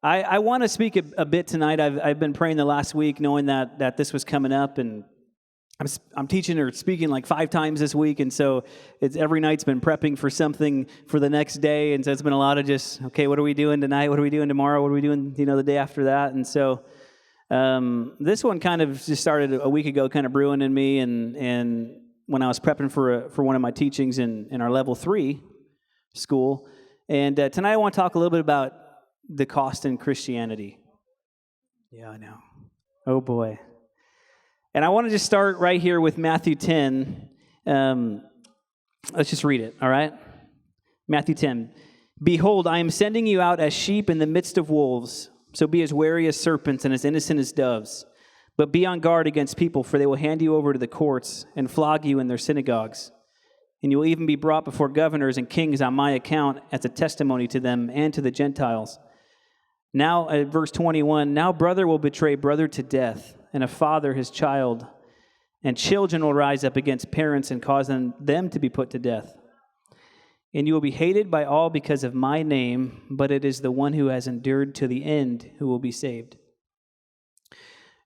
I want to speak a bit tonight. I've been praying the last week, knowing that this was coming up, and I'm teaching or speaking like 5 times this week, and so it's every night's been prepping for something for the next day, and so it's been a lot of just, okay, what are we doing tonight? What are we doing tomorrow? What are we doing, the day after that? And so this one kind of just started a week ago, kind of brewing in me, and when I was prepping for one of my teachings in our level 3 school, and tonight I want to talk a little bit about the cost in Christianity. Yeah, I know. Oh boy. And I want to just start right here with Matthew 10. Let's just read it, all right? Matthew 10. Behold, I am sending you out as sheep in the midst of wolves. So be as wary as serpents and as innocent as doves. But be on guard against people, for they will hand you over to the courts and flog you in their synagogues. And you will even be brought before governors and kings on my account as a testimony to them and to the Gentiles. Now, at verse 21, now brother will betray brother to death, and a father his child, and children will rise up against parents and cause them to be put to death. And you will be hated by all because of my name, but it is the one who has endured to the end who will be saved.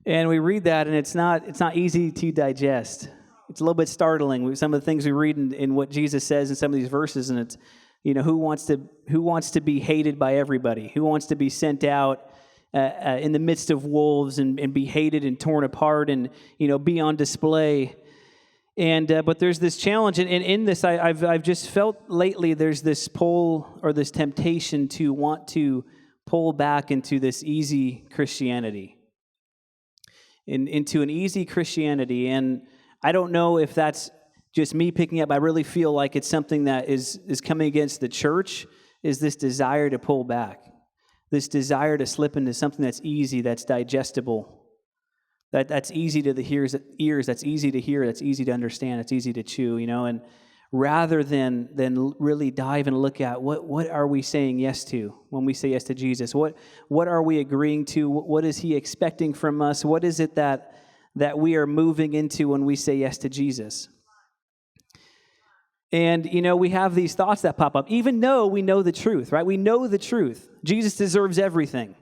And we read that, and it's not easy to digest. It's a little bit startling with some of the things we read in what Jesus says in some of these verses, and it's, who wants to be hated by everybody? Who wants to be sent out in the midst of wolves and be hated and torn apart and, be on display? And but there's this challenge, and in this, I've just felt lately there's this pull or this temptation to want to pull back into this easy Christianity, into an easy Christianity. And I don't know if that's just me picking up. I really feel like it's something that is coming against the church, is this desire to pull back, this desire to slip into something that's easy, that's digestible, that's easy to the ears, that's easy to hear, that's easy to understand, it's easy to chew, and rather than really dive and look at what are we saying yes to when we say yes to Jesus? What are we agreeing to? What is he expecting from us? What is it that we are moving into when we say yes to Jesus? And, we have these thoughts that pop up, even though we know the truth, right? We know the truth. Jesus deserves everything.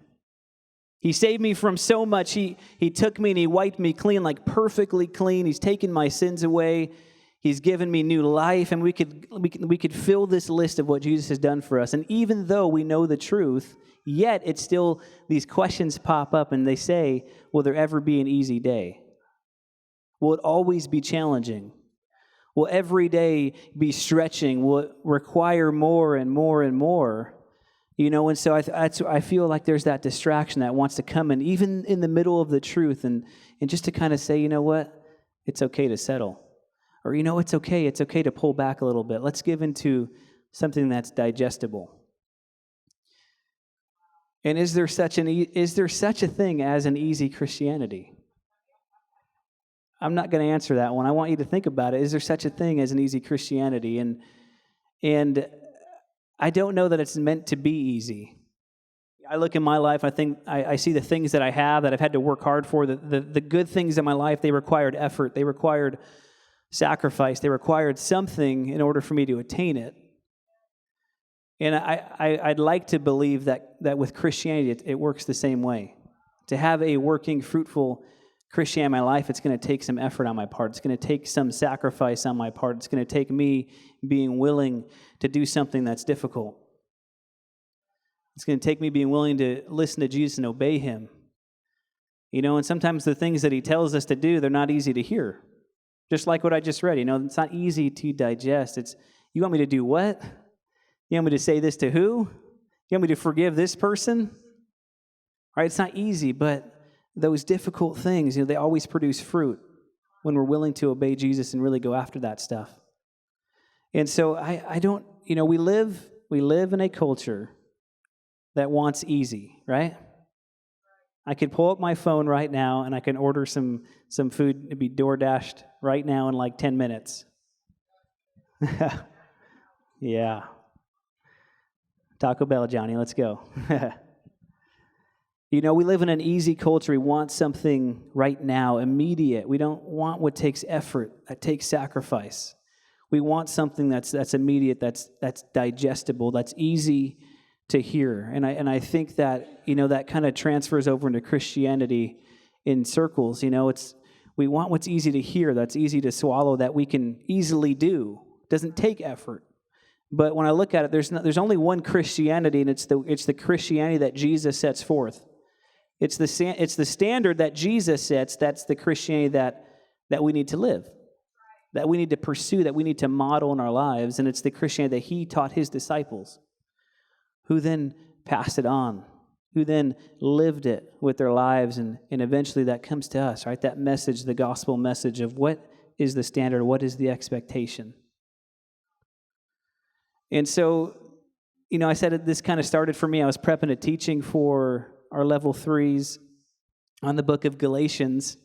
He saved me from so much. He took me and he wiped me clean, like perfectly clean. He's taken my sins away. He's given me new life. And we could fill this list of what Jesus has done for us. And even though we know the truth, yet it's still, these questions pop up and they say, will there ever be an easy day? Will it always be challenging? Will every day be stretching? Will it require more and more and more? And so I feel like there's that distraction that wants to come in, even in the middle of the truth, and just to kind of say, you know what? It's okay to settle. Or, it's okay to pull back a little bit. Let's give into something that's digestible. And is there such a thing as an easy Christianity? I'm not going to answer that one. I want you to think about it. Is there such a thing as an easy Christianity? And I don't know that it's meant to be easy. I look in my life, I think I see the things that I have that I've had to work hard for. The good things in my life, they required effort. They required sacrifice. They required something in order for me to attain it. And I'd like to believe that with Christianity, it works the same way. To have a working, fruitful Christianity in my life, it's going to take some effort on my part. It's going to take some sacrifice on my part. It's going to take me being willing to do something that's difficult. It's going to take me being willing to listen to Jesus and obey him. And sometimes the things that he tells us to do, they're not easy to hear. Just like what I just read, it's not easy to digest. It's, you want me to do what? You want me to say this to who? You want me to forgive this person? All right, it's not easy, but those difficult things, they always produce fruit when we're willing to obey Jesus and really go after that stuff. And so I don't, we live in a culture that wants easy, right? I could pull up my phone right now and I can order some food to be DoorDashed right now in like 10 minutes. Yeah. Taco Bell, Johnny, let's go. We live in an easy culture. We want something right now, immediate. We don't want what takes effort, that takes sacrifice. We want something that's immediate, that's digestible, that's easy to hear. And I think that, that kind of transfers over into Christianity in circles. We want what's easy to hear, that's easy to swallow, that we can easily do. It doesn't take effort. But when I look at it, there's only one Christianity, and it's the Christianity that Jesus sets forth. It's the standard that Jesus sets. That's the Christianity that we need to live, that we need to pursue, that we need to model in our lives. And it's the Christianity that he taught his disciples, who then passed it on, who then lived it with their lives. And eventually that comes to us, right? That message, the gospel message of what is the standard, what is the expectation. And so, I said this kind of started for me. I was prepping a teaching for our level 3s on the book of Galatians.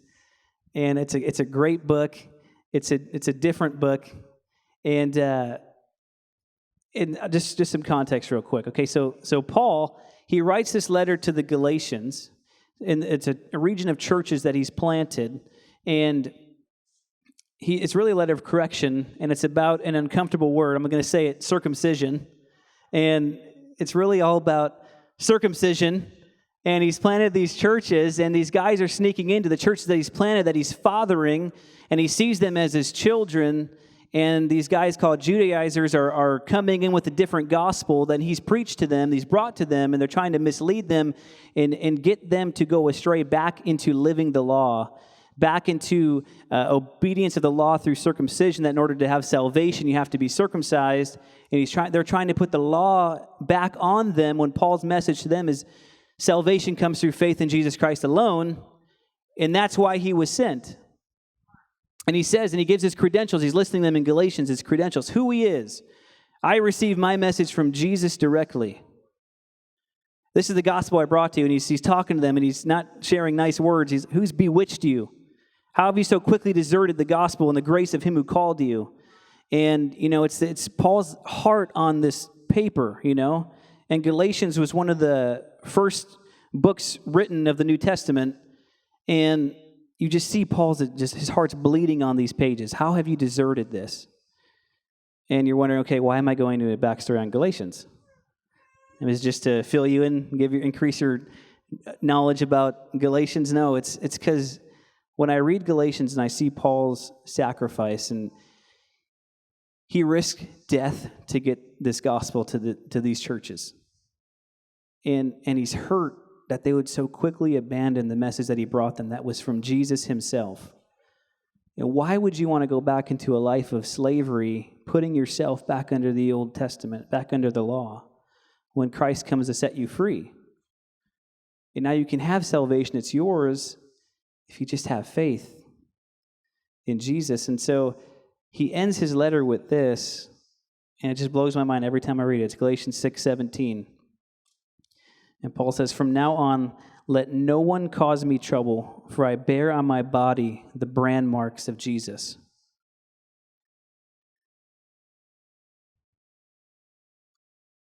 And it's a great book. It's a different book. And just some context real quick. Okay, so Paul, he writes this letter to the Galatians, and it's a region of churches that he's planted, and it's really a letter of correction, and it's about an uncomfortable word. I'm going to say it, circumcision, and it's really all about circumcision. And he's planted these churches, and these guys are sneaking into the churches that he's planted, that he's fathering, and he sees them as his children. And these guys called Judaizers are coming in with a different gospel than he's preached to them, he's brought to them, and they're trying to mislead them and get them to go astray back into living the law, back into obedience of the law through circumcision, that in order to have salvation, you have to be circumcised. And they're trying to put the law back on them, when Paul's message to them is salvation comes through faith in Jesus Christ alone, and that's why he was sent. And he says, and he gives his credentials, he's listing them in Galatians, his credentials, who he is. I received my message from Jesus directly. This is the gospel I brought to you. And he's talking to them, and he's not sharing nice words. Who's bewitched you? How have you so quickly deserted the gospel and the grace of him who called you? And, it's Paul's heart on this paper, And Galatians was one of the first books written of the New Testament. And you just see his heart's bleeding on these pages. How have you deserted this? And you're wondering, okay, why am I going to a backstory on Galatians? It was just to fill you in, increase your knowledge about Galatians? No, it's because when I read Galatians and I see Paul's sacrifice, and he risked death to get this gospel to these churches. And he's hurt that they would so quickly abandon the message that he brought them that was from Jesus himself. Why would you want to go back into a life of slavery, putting yourself back under the Old Testament, back under the law, when Christ comes to set you free? And now you can have salvation. It's yours if you just have faith in Jesus. And so he ends his letter with this, and it just blows my mind every time I read it. It's Galatians 6:17. And Paul says, from now on, let no one cause me trouble, for I bear on my body the brand marks of Jesus.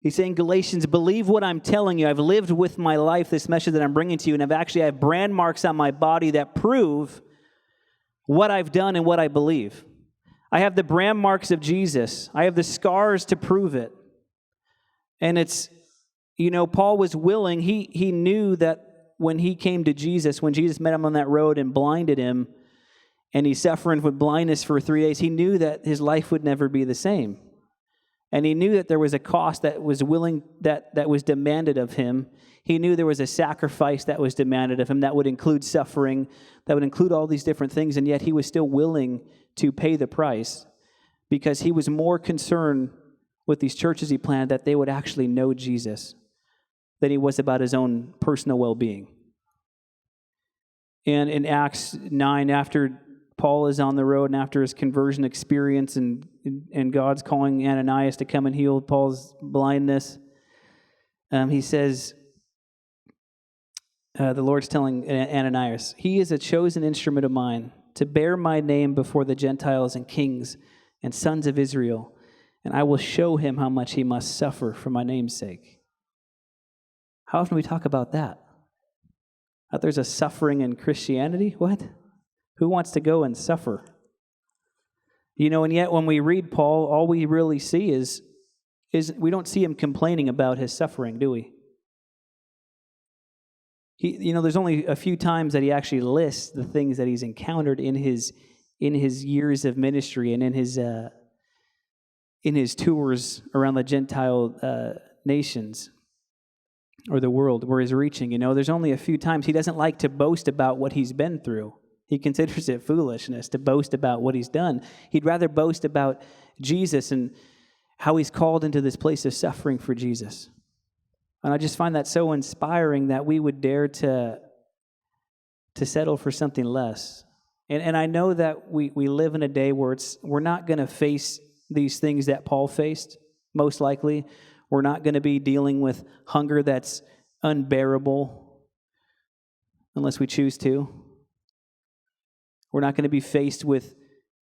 He's saying, Galatians, believe what I'm telling you. I've lived with my life this message that I'm bringing to you, and I have brand marks on my body that prove what I've done and what I believe. I have the brand marks of Jesus. I have the scars to prove it. And it's, Paul was willing. He knew that when he came to Jesus, when Jesus met him on that road and blinded him, and he's suffering with blindness for 3 days, he knew that his life would never be the same. And he knew that there was a cost that was that was demanded of him. He knew there was a sacrifice that was demanded of him that would include suffering, that would include all these different things, and yet he was still willing to pay the price because he was more concerned with these churches he planted that they would actually know Jesus than he was about his own personal well-being. And in Acts 9, after Paul is on the road and after his conversion experience and God's calling Ananias to come and heal Paul's blindness, he says, the Lord's telling Ananias, he is a chosen instrument of mine to bear my name before the Gentiles and kings and sons of Israel, and I will show him how much he must suffer for my name's sake. How often do we talk about that? That there's a suffering in Christianity? What? Who wants to go and suffer? And yet when we read Paul, all we really see is we don't see him complaining about his suffering, do we? There's only a few times that he actually lists the things that he's encountered in his years of ministry and in his tours around the Gentile nations or the world where he's reaching. There's only a few times. He doesn't like to boast about what he's been through. He considers it foolishness to boast about what he's done. He'd rather boast about Jesus and how he's called into this place of suffering for Jesus. And I just find that so inspiring that we would dare to settle for something less. And I know that we live in a day where we're not going to face these things that Paul faced, most likely. We're not going to be dealing with hunger that's unbearable unless we choose to. We're not going to be faced with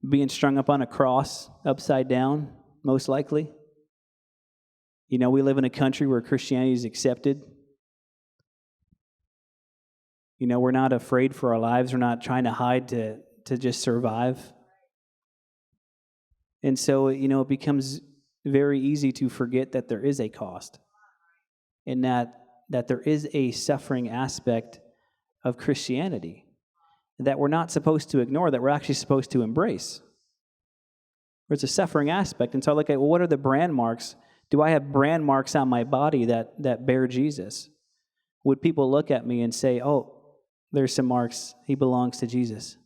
being strung up on a cross upside down, most likely. We live in a country where Christianity is accepted. We're not afraid for our lives. We're not trying to hide to just survive. And so, it becomes very easy to forget that there is a cost and that there is a suffering aspect of Christianity that we're not supposed to ignore, that we're actually supposed to embrace. There's a suffering aspect. And so I look at, well, what are the brand marks? Do I have brand marks on my body that bear Jesus? Would people look at me and say, oh, there's some marks. He belongs to Jesus.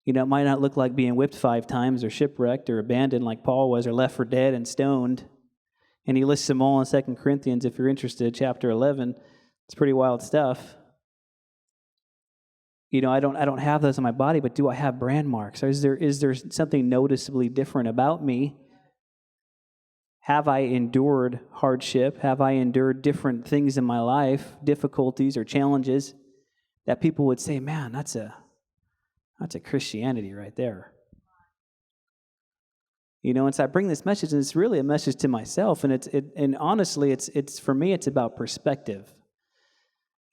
It might not look like being whipped 5 times or shipwrecked or abandoned like Paul was or left for dead and stoned. And he lists them all in 2 Corinthians if you're interested, chapter 11. It's pretty wild stuff. I don't have those on my body, but do I have brand marks? Or is there something noticeably different about me? Have I endured hardship? Have I endured different things in my life, difficulties or challenges, that people would say, man, that's a Christianity right there. And so I bring this message, and it's really a message to myself, and honestly, it's for me, it's about perspective.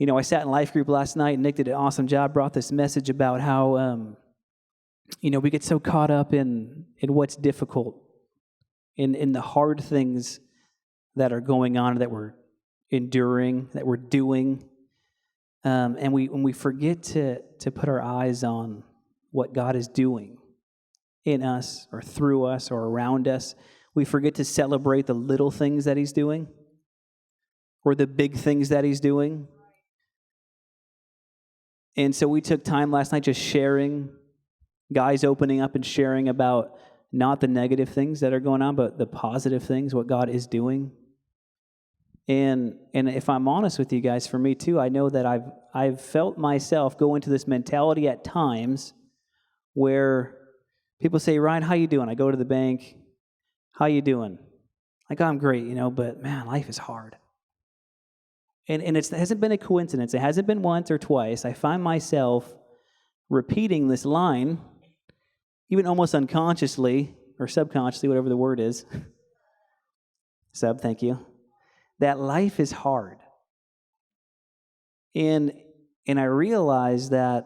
I sat in life group last night, and Nick did an awesome job, brought this message about how, we get so caught up in what's difficult, in the hard things that are going on, that we're enduring, that we're doing, and we forget to put our eyes on what God is doing in us or through us or around us. We forget to celebrate the little things that he's doing or the big things that he's doing. And so we took time last night just sharing, guys opening up and sharing about not the negative things that are going on, but the positive things, what God is doing. And if I'm honest with you guys, for me too, I know that I've felt myself go into this mentality at times where people say, Ryan, how you doing? I go to the bank. How you doing? Like, I'm great, but man, life is hard. And it hasn't been a coincidence. It hasn't been once or twice. I find myself repeating this line, even almost unconsciously or subconsciously, whatever the word is. Thank you. That life is hard. And I realize that,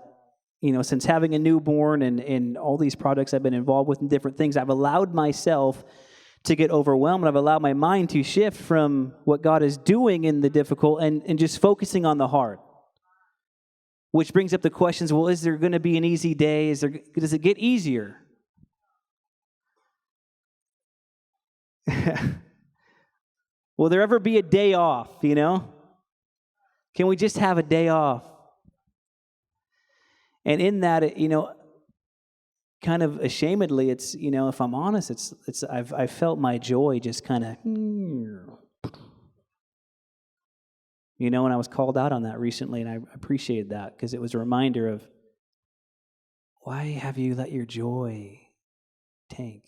since having a newborn and all these projects I've been involved with and different things, I've allowed myself to get overwhelmed. I've allowed my mind to shift from what God is doing in the difficult and just focusing on the hard. Which brings up the questions, well, is there going to be an easy day? Does it get easier? Will there ever be a day off, Can we just have a day off? And in that, kind of ashamedly, it's, if I'm honest, I've felt my joy just kind of, and I was called out on that recently, and I appreciated that because it was a reminder of, why have you let your joy tank?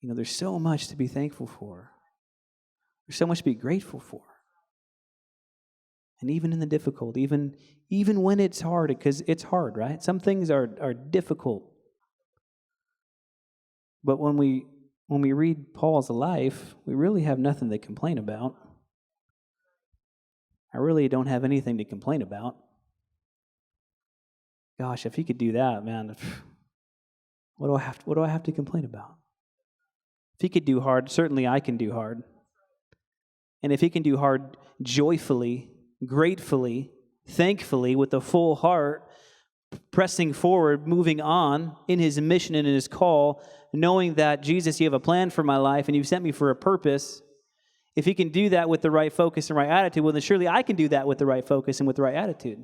There's so much to be thankful for. There's so much to be grateful for. And even in the difficult, even when it's hard, because it's hard, right? Some things are difficult. But when we read Paul's life, we really have nothing to complain about. I really don't have anything to complain about. Gosh, if he could do that, man, what do I have to complain about? If he could do hard, certainly I can do hard. And if he can do hard joyfully, gratefully, thankfully, with a full heart, pressing forward, moving on in his mission and in his call, knowing that, Jesus, you have a plan for my life and you've sent me for a purpose. If he can do that with the right focus and right attitude, well, then surely I can do that with the right focus and with the right attitude.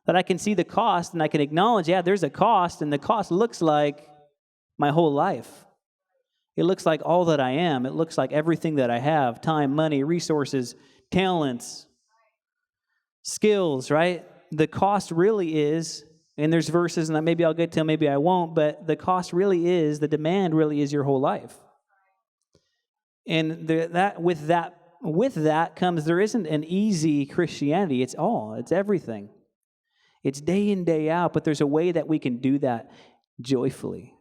That I can see the cost and I can acknowledge, yeah, there's a cost, and the cost looks like my whole life. It looks like all that I am. It looks like everything that I have, time, money, resources, talents, skills, right? The cost really is, and there's verses, and maybe I'll get to them, maybe I won't, but the cost really is, the demand really is your whole life. And with that comes, there isn't an easy Christianity. It's everything. It's day in, day out, but there's a way that we can do that joyfully.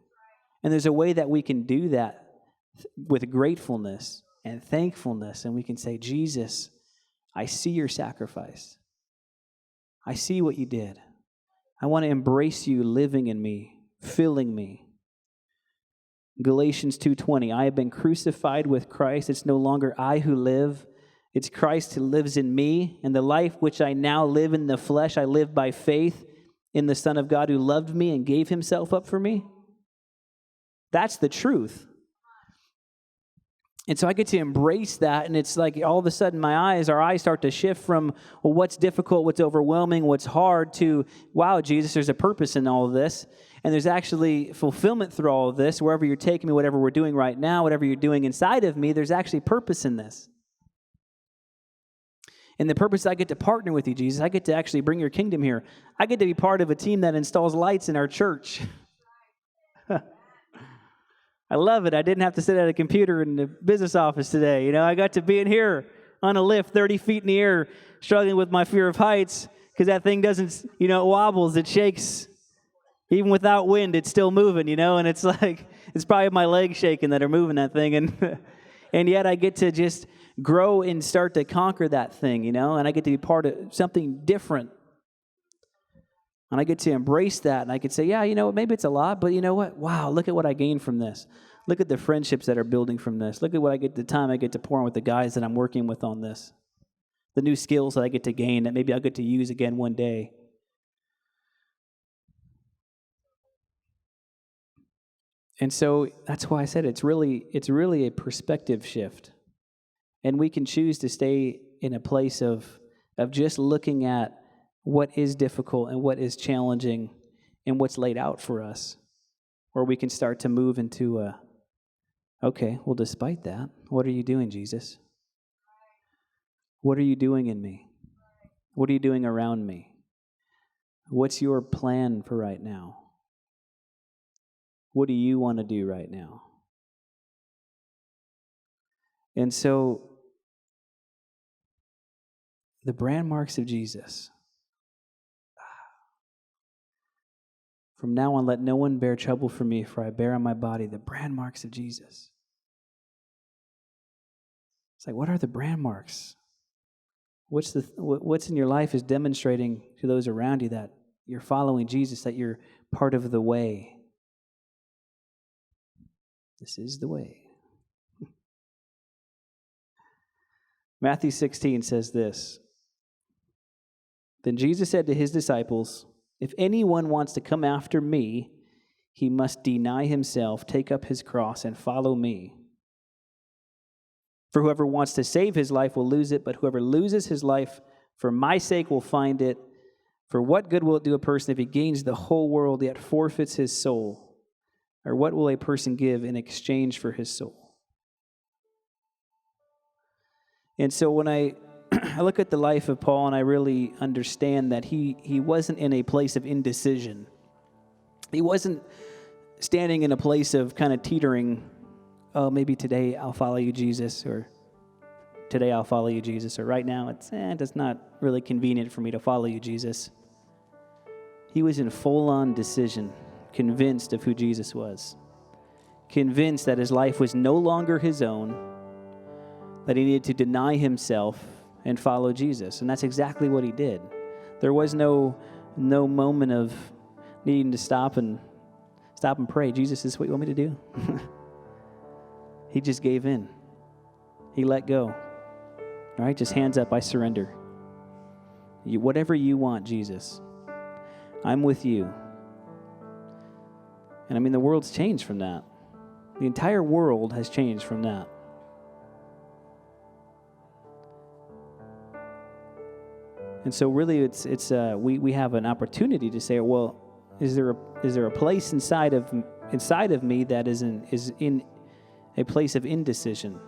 And there's a way that we can do that with gratefulness and thankfulness, and we can say, Jesus, I see your sacrifice. I see what you did. I want to embrace you living in me, filling me. Galatians 2:20, I have been crucified with Christ. It's no longer I who live. It's Christ who lives in me. And the life which I now live in the flesh, I live by faith in the Son of God who loved me and gave himself up for me. That's the truth. And so I get to embrace that, and it's like all of a sudden our eyes start to shift from, well, what's difficult, what's overwhelming, what's hard, to, wow, Jesus, there's a purpose in all of this, and there's actually fulfillment through all of this. Wherever you're taking me, whatever we're doing right now, whatever you're doing inside of me, there's actually purpose in this. And the purpose is I get to partner with you, Jesus. I get to actually bring your kingdom here. I get to be part of a team that installs lights in our church. I love it. I didn't have to sit at a computer in the business office today. I got to be in here on a lift 30 feet in the air, struggling with my fear of heights, because that thing doesn't, it wobbles, it shakes. Even without wind, it's still moving, and it's like, it's probably my legs shaking that are moving that thing. And yet I get to just grow and start to conquer that thing, and I get to be part of something different. And I get to embrace that, and I could say, yeah, maybe it's a lot, but you know what? Wow, look at what I gained from this. Look at the friendships that are building from this. Look at the time I get to pour in with the guys that I'm working with on this. The new skills that I get to gain that maybe I'll get to use again one day. And so that's why I said it's really a perspective shift. And we can choose to stay in a place of just looking at what is difficult and what is challenging and what's laid out for us. Or we can start to move into okay, well, despite that, what are you doing, Jesus? What are you doing in me? What are you doing around me? What's your plan for right now? What do you want to do right now? And so, the brand marks of Jesus. From now on, let no one bear trouble for me, for I bear on my body the brand marks of Jesus. It's like, what are the brand marks? What's in your life is demonstrating to those around you that you're following Jesus, that you're part of the way. This is the way. Matthew 16 says this. Then Jesus said to his disciples, if anyone wants to come after me, he must deny himself, take up his cross, and follow me. For whoever wants to save his life will lose it, but whoever loses his life for my sake will find it. For what good will it do a person if he gains the whole world yet forfeits his soul? Or what will a person give in exchange for his soul? And so when I look at the life of Paul, and I really understand that he wasn't in a place of indecision. He wasn't standing in a place of kind of teetering, oh, maybe today I'll follow you, Jesus, or today I'll follow you, Jesus, or right now it's not really convenient for me to follow you, Jesus. He was in full-on decision, convinced of who Jesus was, convinced that his life was no longer his own, that he needed to deny himself and follow Jesus. And that's exactly what he did. There was no moment of needing to stop and pray. Jesus, is this what you want me to do? He just gave in. He let go. All right, just hands up, I surrender. Whatever you want, Jesus. I'm with you. And I mean, the world's changed from that. The entire world has changed from that. And so really we have an opportunity to say, well, is there a place inside of me that is in a place of indecision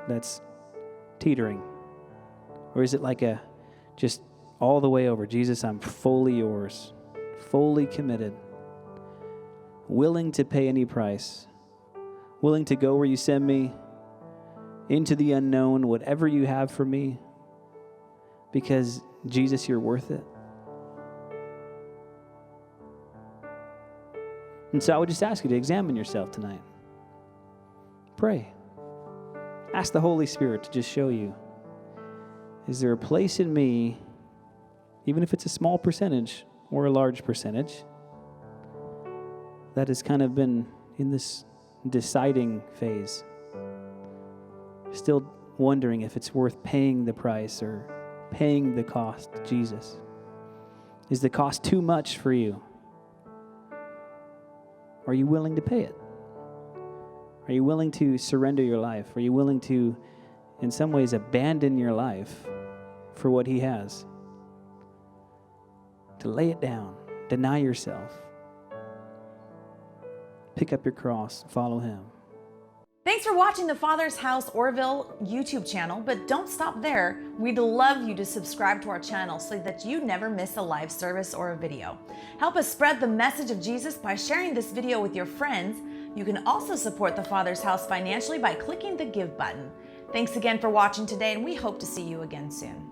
that's teetering? Or is it like just all the way over? Jesus, I'm fully yours, fully committed, willing to pay any price, willing to go where you send me, into the unknown, whatever you have for me, because Jesus, you're worth it. And so I would just ask you to examine yourself tonight. Pray. Ask the Holy Spirit to just show you, is there a place in me, even if it's a small percentage or a large percentage, that has kind of been in this deciding phase, still wondering if it's worth paying the price or paying the cost, Jesus? Is the cost too much for you? Are you willing to pay it? Are you willing to surrender your life? Are you willing to, in some ways, abandon your life for what He has? To lay it down, deny yourself, pick up your cross, follow Him. Thanks for watching the Father's House Orville YouTube channel, but don't stop there. We'd love you to subscribe to our channel so that you never miss a live service or a video. Help us spread the message of Jesus by sharing this video with your friends. You can also support the Father's House financially by clicking the Give button. Thanks again for watching today, and we hope to see you again soon.